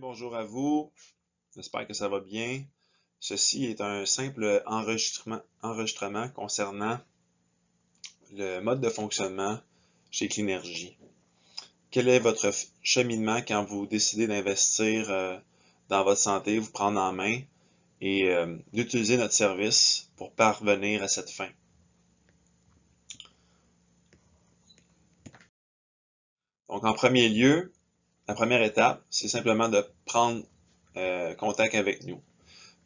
Bonjour à vous, j'espère que ça va bien. Ceci est un simple enregistrement concernant le mode de fonctionnement chez Cleanergy. Quel est votre cheminement quand vous décidez d'investir dans votre santé, vous prendre en main et d'utiliser notre service pour parvenir à cette fin? Donc, en premier lieu, la première étape, c'est simplement de prendre contact avec nous.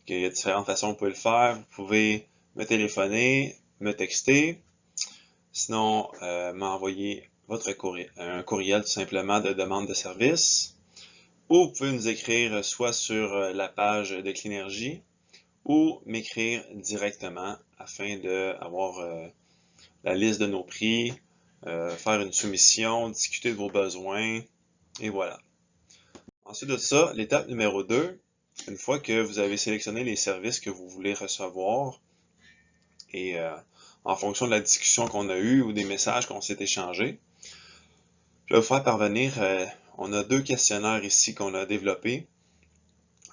Il y a différentes façons que vous pouvez le faire. Vous pouvez me téléphoner, me texter, sinon m'envoyer un courriel tout simplement de demande de service. Ou vous pouvez nous écrire soit sur la page de Cleanergy ou m'écrire directement afin d'avoir la liste de nos prix, faire une soumission, discuter de vos besoins, et voilà. Ensuite de ça, l'étape numéro 2, une fois que vous avez sélectionné les services que vous voulez recevoir et en fonction de la discussion qu'on a eue ou des messages qu'on s'est échangés, je vais vous faire parvenir, on a 2 questionnaires ici qu'on a développés.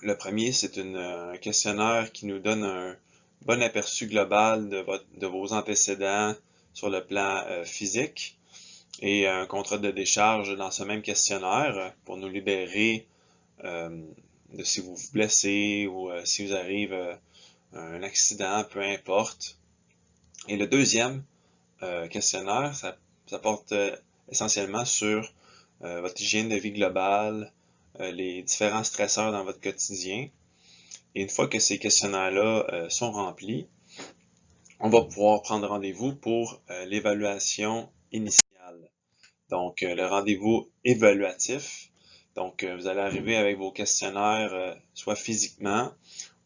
Le premier, c'est un questionnaire qui nous donne un bon aperçu global de vos antécédents sur le plan physique et un contrat de décharge dans ce même questionnaire pour nous libérer de si vous vous blessez ou si vous arrive un accident, peu importe. Et le deuxième questionnaire, ça porte essentiellement sur votre hygiène de vie globale, les différents stresseurs dans votre quotidien. Et une fois que ces questionnaires-là sont remplis, on va pouvoir prendre rendez-vous pour l'évaluation initiale. Donc, le rendez-vous évaluatif. Donc, vous allez arriver avec vos questionnaires, soit physiquement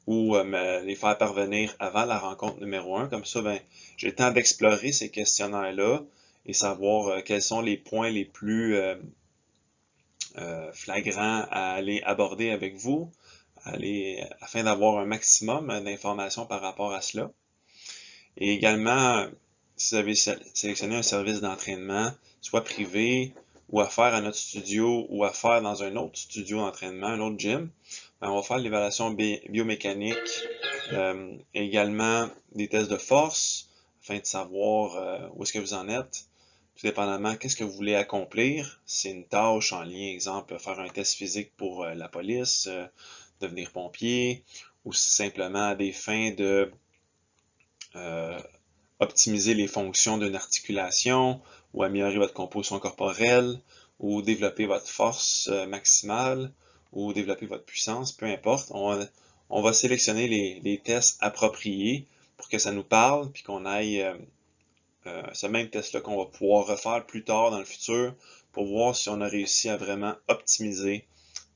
ou me les faire parvenir avant la rencontre numéro 1. Comme ça, ben, j'ai le temps d'explorer ces questionnaires-là et savoir quels sont les points les plus flagrants à aller aborder avec vous, afin d'avoir un maximum d'informations par rapport à cela. Et également, si vous avez sélectionné un service d'entraînement, soit privé, ou à faire à notre studio, ou à faire dans un autre studio d'entraînement, un autre gym, ben, on va faire l'évaluation biomécanique, également des tests de force, afin de savoir où est-ce que vous en êtes, tout dépendamment qu'est-ce que vous voulez accomplir. C'est une tâche en lien, exemple, faire un test physique pour la police, devenir pompier, ou simplement à des fins de optimiser les fonctions d'une articulation, ou améliorer votre composition corporelle, ou développer votre force maximale, ou développer votre puissance, peu importe. On va sélectionner les tests appropriés pour que ça nous parle, puis qu'on aille ce même test-là qu'on va pouvoir refaire plus tard dans le futur pour voir si on a réussi à vraiment optimiser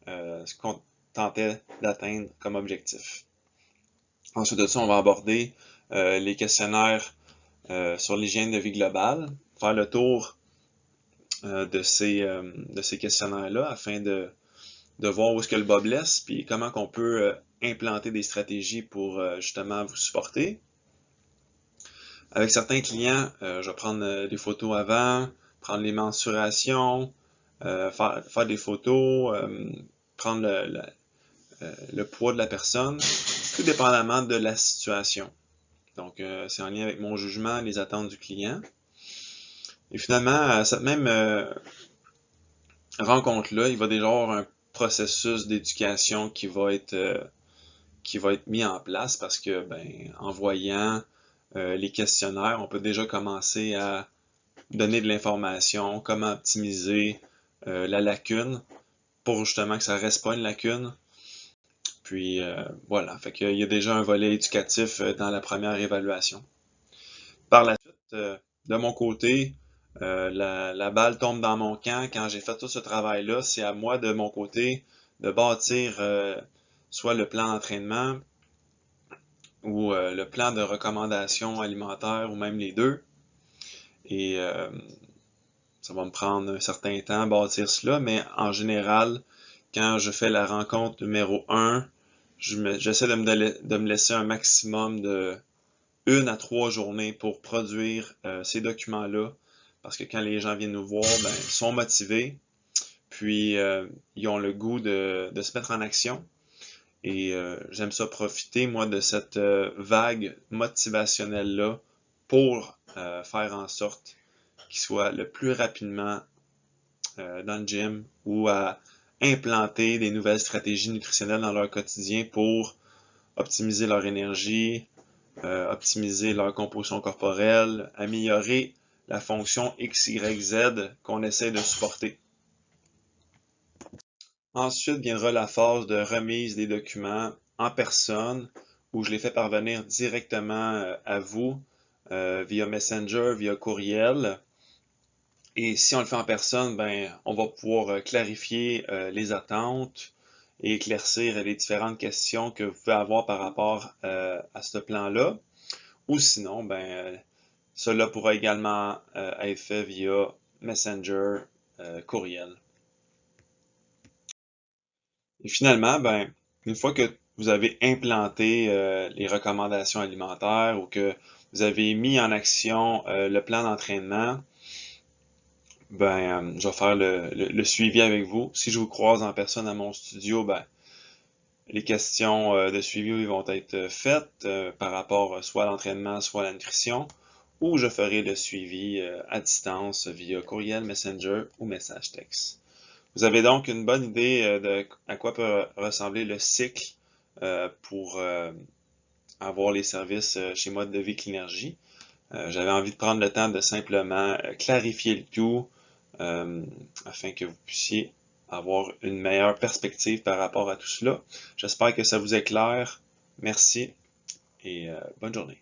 ce qu'on tentait d'atteindre comme objectif. Ensuite de ça, on va aborder les questionnaires sur l'hygiène de vie globale, faire le tour de ces questionnaires-là afin de voir où est-ce que le bas blesse, puis comment qu'on peut implanter des stratégies pour justement vous supporter. Avec certains clients, je vais prendre des photos avant, prendre les mensurations, faire des photos, prendre le poids de la personne, tout dépendamment de la situation. Donc, c'est en lien avec mon jugement, les attentes du client. Et finalement, cette même rencontre-là, il va déjà avoir un processus d'éducation qui va être mis en place parce que, ben, en voyant les questionnaires, on peut déjà commencer à donner de l'information, comment optimiser la lacune pour justement que ça reste pas une lacune. Puis voilà, fait qu'il y a déjà un volet éducatif dans la première évaluation. Par la suite, de mon côté, la balle tombe dans mon camp. Quand j'ai fait tout ce travail-là, c'est à moi, de mon côté, de bâtir soit le plan d'entraînement ou le plan de recommandation alimentaire ou même les deux. Et ça va me prendre un certain temps à bâtir cela, mais en général, quand je fais la rencontre numéro 1, j'essaie de me laisser un maximum de 1 à 3 journées pour produire ces documents-là, parce que quand les gens viennent nous voir, ben, ils sont motivés, puis ils ont le goût de se mettre en action. Et j'aime ça profiter, moi, de cette vague motivationnelle-là pour faire en sorte qu'ils soient le plus rapidement dans le gym ou à implanter des nouvelles stratégies nutritionnelles dans leur quotidien pour optimiser leur énergie, optimiser leur composition corporelle, améliorer la fonction X, Y, Z qu'on essaie de supporter. Ensuite viendra la phase de remise des documents en personne, où je les fais parvenir directement à vous via Messenger, via courriel. Et si on le fait en personne, ben, on va pouvoir clarifier les attentes et éclaircir les différentes questions que vous pouvez avoir par rapport à ce plan-là. Ou sinon, ben, cela pourra également être fait via Messenger, courriel. Et finalement, ben, une fois que vous avez implanté les recommandations alimentaires ou que vous avez mis en action le plan d'entraînement, ben, je vais faire le suivi avec vous. Si je vous croise en personne à mon studio, ben, les questions de suivi vont être faites par rapport soit à l'entraînement, soit à la nutrition, ou je ferai le suivi à distance via courriel, Messenger ou message texte. Vous avez donc une bonne idée de à quoi peut ressembler le cycle pour avoir les services chez Mode de vie Clinergie. J'avais envie de prendre le temps de simplement clarifier le tout afin que vous puissiez avoir une meilleure perspective par rapport à tout cela. J'espère que ça vous est clair. Merci et bonne journée.